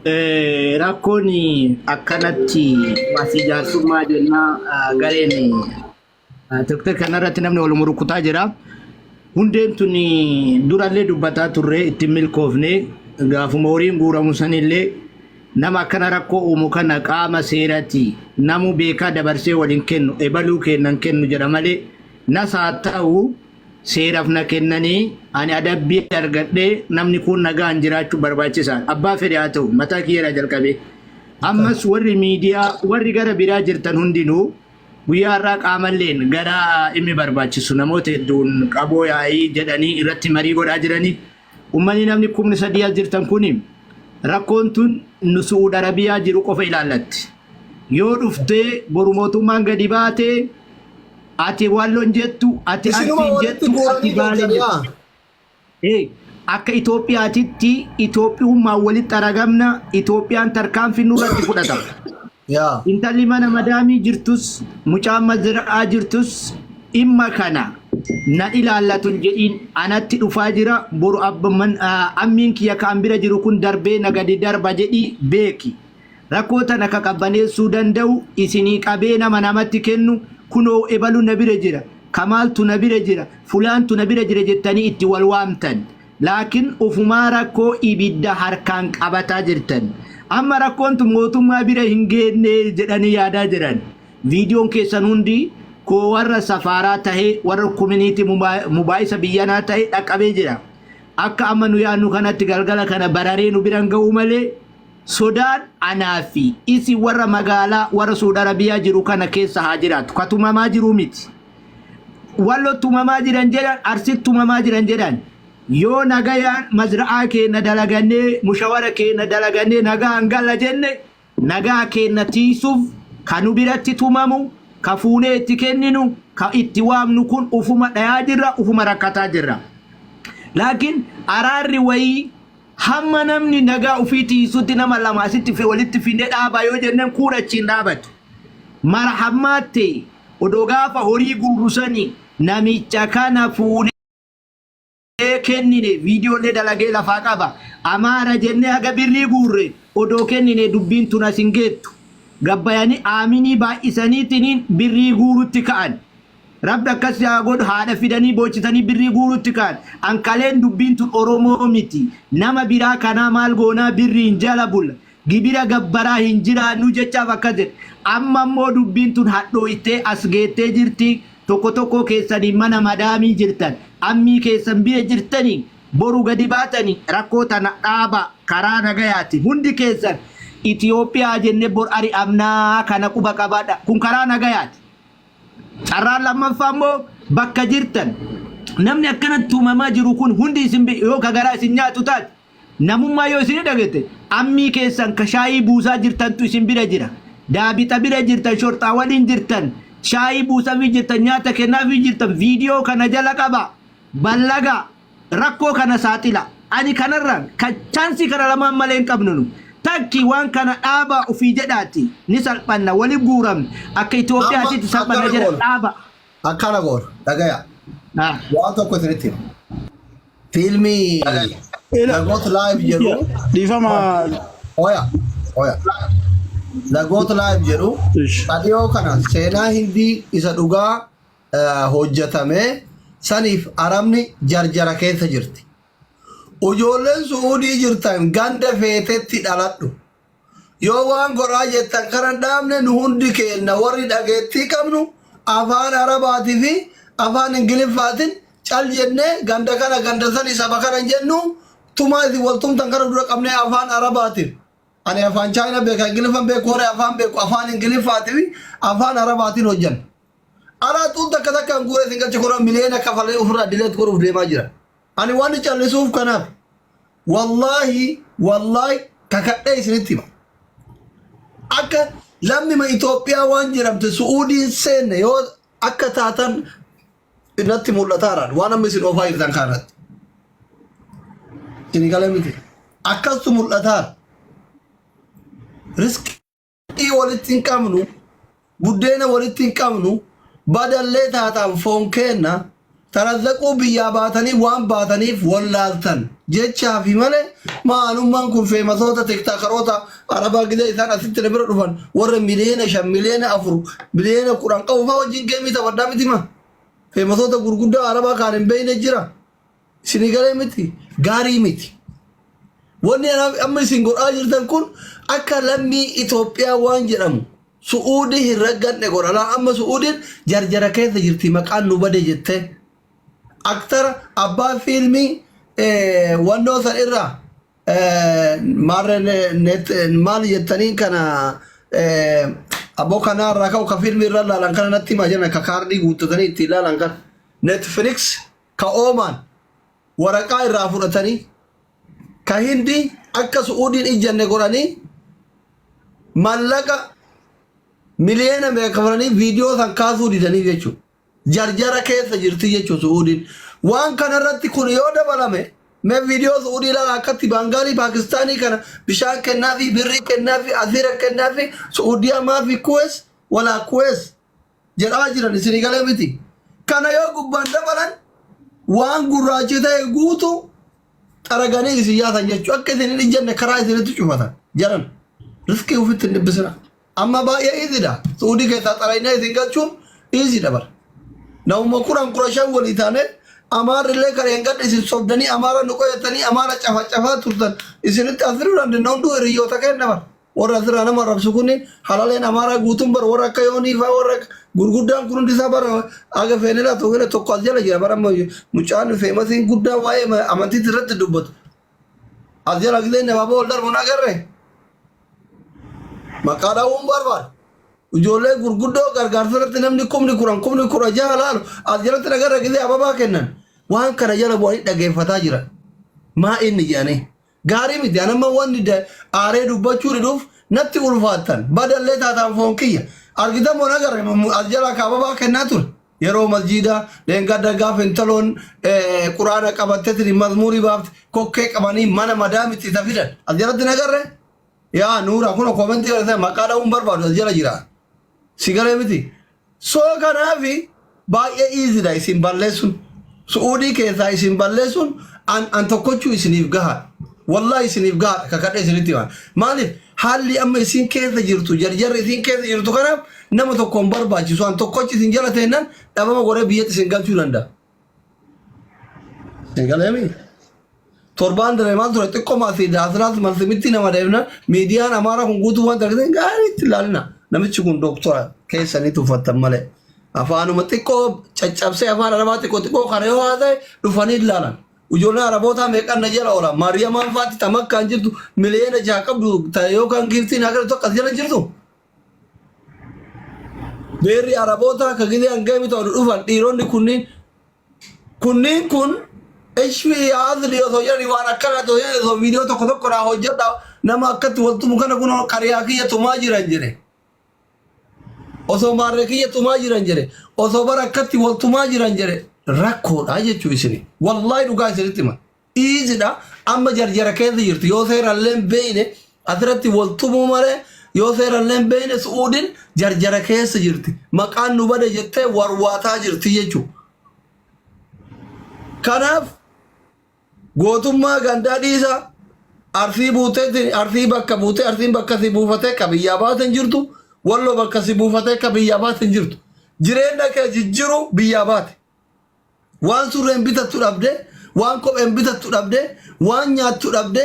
Rakkoon akkanatti masii jaarsummaa jennaa gareen tokko kanarratti namni wal murukutaa jira. Hundeen tun durallee dubbataa turre itti milkoofne gaafuma horiin guuramu sanillee nama akkana rakkoo uumu kana qaama seerati namu beekaa dabarsee waliin kennu ebaluu kennan kennu jedha malee nasaa ta'u seeraaf na kennanii ani adabbii argadhee namni kun nagaan jiraachuu barbaachisaa abbaa fedhe haa ta'u mataa kiyyeera jalqabee ammas warri miidiyaa warri gara biraa jirtan hundinuu guyyaa irraa qaamalleen gara inni barbaachisu namoota hedduun qaboo yaa'ii jedhanii irratti marii godhaa jiranii ummanni namni kumni sadii as jirtan kuni rakkoon tun nu Su'uud Arabiyaa jiru qofa ilaallatti yoo dhuftee boru mootummaan gadi baatee ati wallon jettu ati artiin jettu ati baale jettu akka Itoophiyaatitti Itoophiyummaan walitti aragamna Itoophiyaan tarkaanfii nurratti fudhatama. Intalli mana madaamii jirtus mucaan mazra'aa jirtus imma kana na ilaallatun jedhiin anatti dhufaa jira boru abbaman ammiin kiyya kan bira jiru kun darbee nagadi darba jedhi beeki rakkoota naka qabbaneessuu danda'u isinii qabee nama namatti kennu kunoo ebalu na bira jira kamaaltu na bira jira fulaantu na bira jira jettanii itti wal waamtan laakiin ufumaa rakkoo ibidda harkaan qabataa jirtan amma rakkoon tun mootummaa bira hin geenne jedhanii yaadaa jiran viidiyoon keessan hundi ko warra safaraa tahee warra community mubaayisa biyyanaa tahee dhaqqabee jira akka amma nu yaannu kanatti galgala kana bararee nu biran ga'u malee sodaan anaafi isi warra magaalaa warra Su'uud Arabiyaa jiru kana keessa haa jiraatu katumamaa jiru miti wallo tumamaa jiran jedhan arsit tumamaa jiran jedhan yoo nagayaan mazra'aa keenya dalagannee mushawara keenya dalagannee nagaa hangalla jenne nagaa keenya tiisuuf kanu biratti tumamu ka fuunee itti kenninu ka itti waamnu kun ufuma dhayaa jirra ufuma rakkataa jirra laakiin araarri wayii hamma namni nagaa ufii tiisutti nama lama asitti walitti findee dhaabaa yoo jenneen kuurachiin dhaabatu marhammaatti odoo gaafa horii guurusanii namicha kana fuunee kennine viidiyoolee dalagee lafaa qaba amaara jennee haga birrii guurre odoo kennine dubbiin tun asin geettu gabbayanii aaminii baay'isaniitiin birrii guurutti ka'an rabbi akkas yaa godhu haadha fidanii boochisanii birrii guurutti ka'an ankaleen dubbiin tun Oromoo miti nama biraa kanaa maal goonaa birriin jala bulla gibira gabbaraa hin jiraannu jechaaf akkas jedhe amma immoo dubbiin tun hadhooytee as geettee jirti tokko tokko keessanii mana madaamii jirtan ammii keessan bira jirtanii boru gadi baatanii rakkoo tana dhaaba karaa nagayaati hundi keessan Itoophiyaa jenne bor ari amnaa kana quba qabaadha kun karaa nagayaati carraan lammaffaa immoo bakka jirtan namni akkanatti tuumamaa jiru kun hundi isin yoo kagaraa isin nyaatu taate namummaa yoo isin dhagete ammii keessan ka shaayii buusaa jirtantu isin bira jira daabixa bira jirtan shorxaa waliin jirtan shaayii buusaa fi jirtan nyaata kennaa fi jirtan viidiyoo kana jala qaba ballaga rakkoo kana saaxila ani kanarraan ka chaansii kana lamaan malee hin qabnu takki waan kana dhaaba ufii jedhaati ni salphanna wali guuramne akka Itoophiyaatti salphanna jedha dhaaba akkana goor dhagaya waan tokko isinitti filmii Lagoot live jedhu dhiifama oya Lagoot live jedhu dhadhiyoo kana seenaa hindii isa dhugaa hojjetame saniif Arabni jarjara keessa jirti ujoolleen Su'uudii jirtan ganda feetetti dhaladhu yoo waan godhaa jettan kanan dhaabne nu hundi keenya warri dhageettii qabnu afaan Arabaatii fi afaan Ingiliffaatiin cal jennee ganda kana ganda sanii saba kana jennu tumaa isin waltumtan kana dura qabnee afaan Arabaatiin ani afaan Chaayinaa beeka Ingiliffaan beeku warri afaan beeku afaan Ingiliffaatii fi afaan Arabaatiin hojjan alaa tuun takka takkaan guuree isin galcha koraa miliyoona kafalee ofirraa dileet godhuuf deemaa jira ani waan callisuuf kanaaf wallahi kakadhee isinitti hima akka lammi ma Itoophiyaa waan jedhamte Su'uudiin seenne yoo akka taatan irratti mul'ataaraan waan amma isin ofaa jirtan kanatti isin galee miti akkastu mul'ataar riskii walitti hin qabnu buddeena walitti hin qabnu badallee taataan foon keenna ترزقوا بياباتني وان باتني ولالتن جيتشا في ماله ما انهم كن في مصوتا تكتاكروتا عربا كده إنسان أسيت نبرة رفان ور مليون شام مليون أفرو مليون قرآن قوما وجين كمي تبردام تيما في مصوتا غرغودا عربا كارم بين الجرا سنغالي متي غاري متي وني أنا أمي سينغور أجر تنكون أكلمي إثيوبيا وانجرام سعودي هرجع نقول أنا أما سعودي جرجرة كيف جرتي مكان نبدأ جته أكثر أبا فيلمي وانو سريرا مارن نت مال يتنين كنا أبو كنا ركاو كفيلمي رلا لانكنا نتي ما جنا ككاردي غوتتني تلا لانكنا نتفليكس كأومان وركاي رافورتني كهندي أكا سعودي إجن نقولاني مالك مليون ميكفراني فيديو ثانكاسو دي تاني جيشو جرجرة كيس جرتي جيشو سعودي وان كان رتي كون يودا بالامه मैं video Saudi ला आकती बंगाली पाकिस्तानी करना बिशाल करना भी बिर्री करना भी अजीर करना भी सऊदिया मा भी कुएस वला कुएस जराजरा निसरिगले मिति kana yo gubbanda balan waan gurraachita guutu taraganii isiyaatan jechuun akka isin hin jenne karaa isinitti cufatan jaran riskii ofitti hin dhibbisina amma baay'ee isidha suudii keessaa xaraynaa isin galchuun isidha bara namuma kurashan walii taane amaarrillee kareen gadda isin sobdanii amaara nu qoyatanii amaara cafaa turtan isinitti asiruu dandeenyaa hunduu hiriyoota kenna bara warra asirraa nama rabsu kunniin halaleen amaara guutuun bara warra akka yoonii faa warra gurguddaan kun hundi isaa bara aga feenilaa tokko tokko as jala jira bara mucaan feemasiin guddaa waa'ee amantiitti irratti dubbatu as jala gisee nabaaba ol darbuun agarre maqaa dhaawuun barbaada ijoollee gurguddoo gargaarsa irratti namni kumni kura jaha laalu as jalatti nagarra gisee ababaa kennan waan kana jala bu'anii dhageeffataa jiran maa inni jedhanii gaarii miti anamma wanni aaree dubbachuu dhiduuf natti ulfaattan badallee taataan foon kiyya argitamoo nagarre as jala kaababaa kennaa ture yeroo masjiida leengadda gaafa intaloon quraana qabatteetini mazmuurii baafte kokkee qabanii mana madaamitti isa fidan as jalatti nagarre yaa nuura kun koomentii gartee maqaa dhaa'uun barbaadu as jala jira sigalee miti soo kanaafi baay'ee iizidha isin balleessuun su'uudii keessaa isin balleessuun an tokkochuu isiniif gahaa wallahi isiniif gahaa kakadhe isinitti waan maaliif haalli amma isin keessa jirtu jarjarri isin keessa jirtu kanaaf nama tokkoon barbaachisu an tokkochi isin jala teennan dhabama godhee biyyatti isin galchuu danda'a. Singaleemi torbaan dareemaan ture xiqqoo maasii daasiraas marsimitti nama deemna miidiyaan amaaraa kun guutuu waan argatan gaariitti ilaalina namichi kun dooktora keessanii tuffattan malee afaanuma xiqqoo caccabsee afaan arabaa xiqqoo kana yoo haasa'e dhufanii ilaalan. Ijoollee arabootaa meeqaan na jala oola maariyamaan faatti tamakkaan jirtu miliyoona jaha qabdu yookaan giiftiin akka tokko as jala jirtu. Beerri arabootaa ka gisee hangami ta'u dhufan dhiironni kunniin kun HP haasli osoo jedhani waan akkana ta'u osoo viidiyoo tokko naa hojjedha nama akkatti waltumu kana kun qariyaa kiyya tumaa jiran jedhe. Osoo maarree kiyya tumaa jiran jedhe osoo bara akkatti waltumaa jiran jedhe. Rakkoodha jechuun isini wallahi dhugaa isinitti hima iizidha amma jarjara keessa jirti yoo seerallee beeyne asirratti waltumuu malee yoo seerallee beeyne su'uudin jarjara keessa jirti maqaan nu bade jettee warwaataa jirti jechuudha. Kanaaf gootummaa gandaa dhiisa arsii buutee arsii bakka buutee arsiin bakka si buufatee ka biyyaa baaten jirtu walloo bakka si buufatee ka biyyaa baaten jirtu jireenya kee jijjiiru biyyaa baate. Waan surreen bitattu dhabde waan kopheen bitattu dhabde waan nyaattu dhabde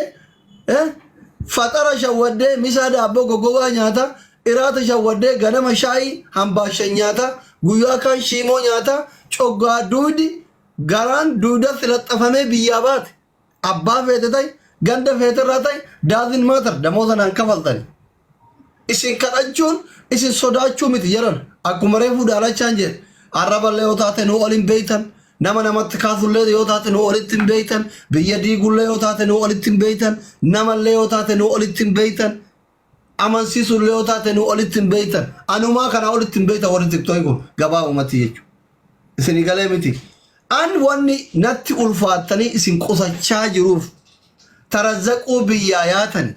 fatara shawwaddee misaa daabboo goggogaa nyaata iraata shawwaddee ganama shaayii hambaashan nyaata guyyaa kan shiimoo nyaata coggaa duudi garaan duuda filaxxafamee biyyaa baate abbaa feete ta'e ganda feeterraa ta'e daazin maatar damoota naan kafaltani isin kadhachuun isin sodaachuu miti jedhan akkuma reefuu daalachaan jedhe arraballee yoo taate nuu olin beeytan nama namatti kaasullee yoo taate nuu olitti hin beeytan biyya diigullee yoo taate nuu olitti hin beeytan namallee yoo taate nuu olitti hin beeytan amansiisullee yoo taate nuu olitti hin beeytan anumaa kana olitti hin beeytan warri tiktooki kun gabaabumatti jechuudha isin galee miti an wanni natti ulfaattanii isin qusachaa jiruuf tarazzaquu biyyaa yaatani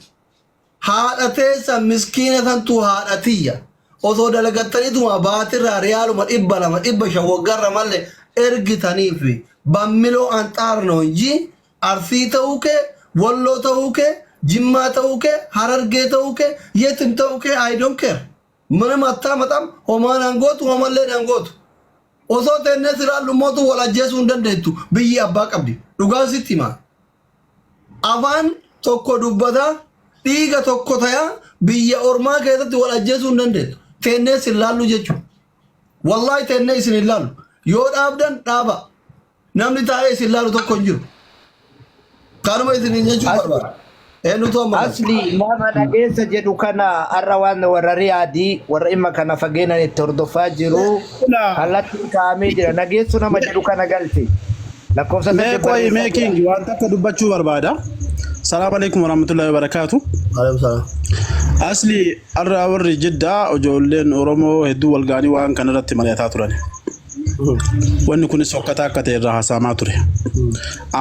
haadha teessa miskiina santu haadhatiyya osoo dalagattaniituma baatirraa riyaaluma 200 waggarra mallee ergitaniif bammiloo anxaarnoo inji arsii ta'uu kee walloo ta'uu kee jimmaa ta'uu kee harargee ta'uu kee yetim ta'uu kee I don't care ምንም አታመጣም ሆማን አንጎቱ ሆማለን አንጎቱ osoo teennee siraallu mootu wal ajjeesuu hin dandeettu biyyi abbaa qabdi dhugaa sitti hima afaan tokko dubbata dhiiga tokko taya biyya ormaa keessatti wal ajjeesuu hin dandeettu teennee siraallu jechuudha wallahi teennee isin ilaallu yoo dhaabdan dhaaba namni taa'ee siraallu tokko hin jiru kanuma isin jechuudha barbaada asli nama nageessa jedhu kana arrawaan warra riyaadii warra imma kana fageenan itti hordofaa jiru kalatti kaa'amee jira nageessu nama jedhu kana galti lakkoofsa qoy making waan takka dubbachuu barbaada salaam alaykum warahmatullahi wabarakatuh alaykum salaam asli arra warri jidda ijoolleen oromoo hedduu walgaanii waan kana irratti mari'ataa turan wanni kun sokkata akka ta'e irraa haasamaa ture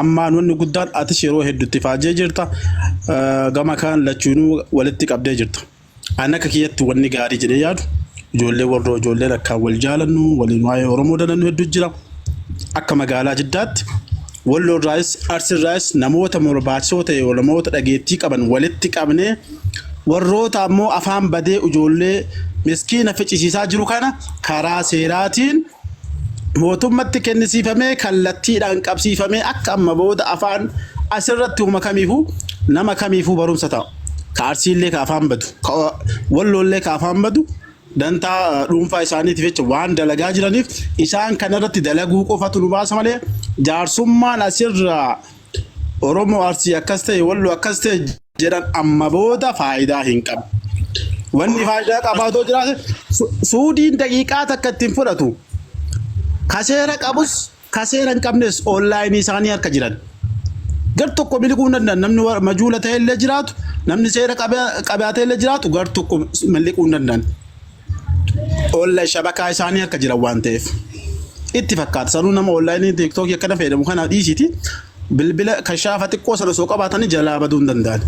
ammaan wanni guddaan ati yeroo hedduutti faajee jirta gama kan lachuunuu walitti qabdee jirta annaka kiyyatti wanni gaarii jedhee yaadu ijoollee warra ijoollee akka wal jaalannu waliin waa'ee oromoo danannu hedduu jira akka magaalaa jiddaatti walloo raayis arsi raayis namoota morbaachisoo ta'e namoota dhageettii qaban walitti qabnee warroota ammoo afaan badee ijoollee miskiina ficisiisaa jiru kana karaa seeraatiin mootummatti kennisiifamee kallattiidhaan qabsiifamee akka amma booda afaan asirratti huma kamiifuu nama kamiifuu barumsa ta'a ka arsiillee ka afaan badu ka walloollee ka afaan badu dantaa dhuunfaa isaaniitiif jecha waan dalagaa jiraniif isaan kanarratti dalaguu qofatu nu baasa malee jaarsummaan asirraa oromoo arsii akkas ta'e walloo akkas ta'e jedhan amma booda faayidaa hin qabu wanni faayidaa qabaatoo jiraate suudiin daqiiqaa takka ittiin fudhatu kaseera qabus kaseera hin qabnes onlaayinii isaanii harka jiran gar tokko miliquu hin danda'an namni majuula ta'e illee jiraatu namni seera qabaatee illee jiraatu gar tokko miliquu hin danda'an onlaayinii shabakaa isaanii harka jiran waan ta'eef itti fakkaata sanuu nama onlaayinii tiiktookii akkana fayyadamu kana dhiisiti bilbila kashaafa xiqqoo sana soo qabaatanii jalaa baduu hin danda'an.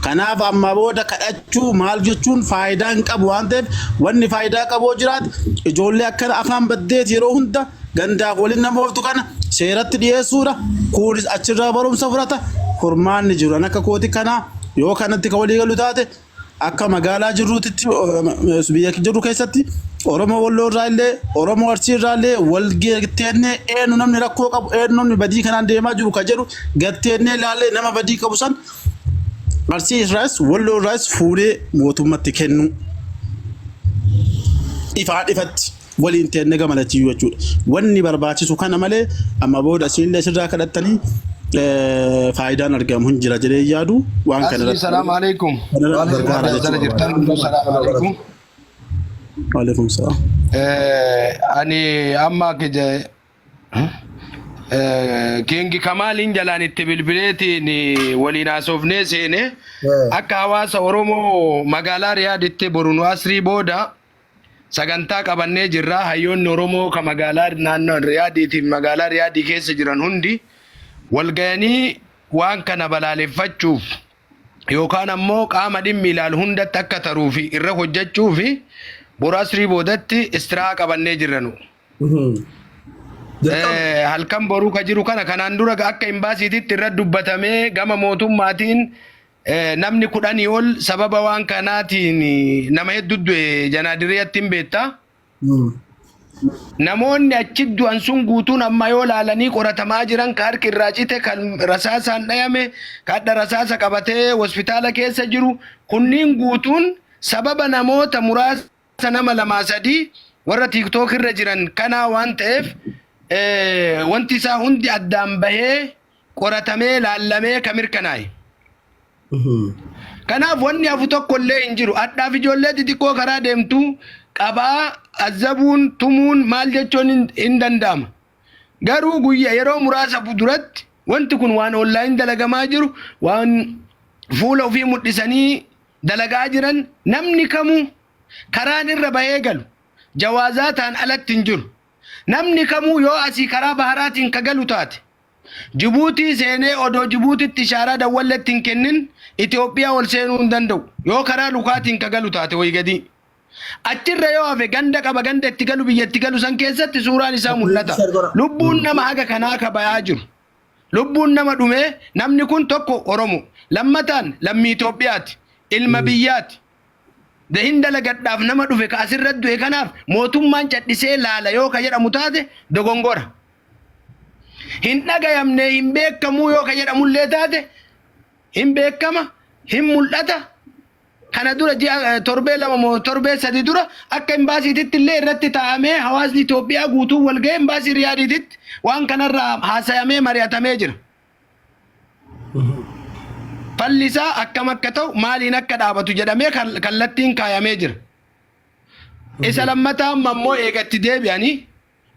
Kanaaf amma booda kadhachuu maal jechuun faayidaa hin qabu waan ta'eef wanni faayidaa qabu jiraat ijoollee akkana afaan baddeet yeroo hunda gandaaf waliin nama ooftu kana seeratti dhiyeessuudha kunis achirraa barumsa fudhata furmaanni jiru akka kooti kana yoo kanatti ka walii galu taate akka magaalaa jirruutitti biyya jirru keessatti oromoo walloo irraa illee oromoo arsii irraa illee wal gatteenee eenyu namni rakkoo qabu eenyu namni badii kanaan deemaa jiru ka jedhu gatteenee ilaallee nama badii qabu san arsii irraas walloo irraas fuudhee mootummatti kennu ifatti waliin teenne gamalachiyyuu jechuudha wanni barbaachisu kana malee amma booda asiinillee sirraa kadhattanii faayidaan argamu hin jira jedhee yaadu waan kana irratti Assalamu alaikum. Wa alaikum salaam. Ani amma kije Kingi Kamalin jalaan itti bilbileetiin waliin haasofnee seene akka hawaasa Oromoo magaalaa Riyaaditti borunu asrii booda sagantaa qabannee jirra hayyoonni Oromoo ka magaalaa naannoo Riyaadiitiin magaalaa Riyaadii keessa jiran hundi walgayanii waan kana balaaleffachuuf yookaan ammoo qaama dhimmi ilaalu hundatti akka taruu fi irra hojjechuu fi boru asrii boodatti istiraa qabannee jirranu. Halkan boruu ka jiru kana kanaan dura akka imbaasiititti irra dubbatamee gama mootummaatiin namni 10 ol sababa waan kanaatiin nama hedduu janaadiriyaatti hin beektaa. Namoonni achi du'an sun guutuun amma yoo laalanii qoratamaa jiran ka harki irraa cite kan rasaasaan dhayame ka hadha rasaasa qabatee hospitaala keessa jiru kunniin guutuun sababa namoota muraasa nama 2-3 warra tiiktook irra jiran kanaa waan ta'eef wanti isaa hundi addaan bahee qoratamee laallamee ka mirkanaa'e. Kanaaf wanni hafu tokko illee hin jiru hadhaaf ijoollee xixiqqoo karaa deemtu qabaa azabuun tumuun maal jechuun hin danda'ama. Garuu guyyaa yeroo muraasa duratti wanti kun waan online dalagamaa jiru waan fuula ofii mul'isanii dalagaa jiran namni kamuu karaan irra bahee galu jawaazaataan alatti hin jiru. Namni kamuu yoo asii karaa baharaatiin ka galu taate Jibuutii seenee odoo Jibuutitti ishaaraa dawwalletti hin kennin Itoophiyaa ol seenuu hin danda'u yoo karaa lukaatiin ka galu taate way gadi Achirra yoo hafe ganda qaba ganda itti galu biyya itti galu san keessatti suuraan isaa mul'ata. Lubbuun nama haga kanaa kabayaa jiru. Lubbuun nama dhumee namni kun tokko Oromo lammataan lammii Itoophiyaati ilma biyyaati. Dahin dalagadhaaf nama dhufe ka asirra du'e kanaaf mootummaan cadhisee laala yoo ka jedhamu taate dogongora. Hin dhagayamne hin beekamu yoo ka jedhamullee taate hin beekama hin mul'ata. Kana dura torbee lama moo torbee sadi dura akka imbaasiititti illee irratti taa'amee hawaasni Itoophiyaa guutuu wal ga'ee imbaasii Riyaadiititti waan kanarraa haasayamee mari'atamee jira. Fallisaa akkam akka ta'u maaliin akka dhaabatu jedhamee kallattiin kaayamee jira. Isa lammataa ammoo eegatti deebi'anii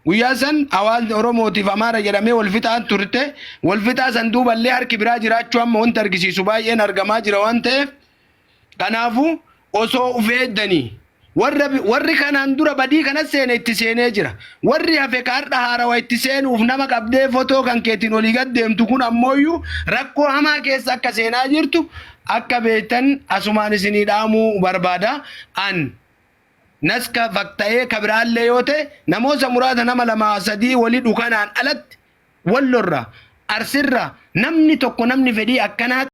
guyyaa san hawaasni Oromootiif Amaara jedhamee wal fixaan turte wal fixaa san duuballee harki biraa jiraachuu amma wanti argisiisu baay'een argamaa jira waan ta'eef kanaafu osoo ufeeddanii warri kanaan dura badii kanas seene itti seenee jira. Warri hafe kaardha haarawaa itti seenuuf nama qabdee fotoo kan keetiin olii gad deemtu kun ammooyyuu rakkoo hamaa keessa akka seenaa jirtu akka beektan asumaan isinii dhaamuu barbaada. Naska fakta'ee kabiraallee yoo ta'e namoota muraasa nama lama sadii walii dhukanaan alatti wallorra arsirra namni tokko namni fedhii akkanaa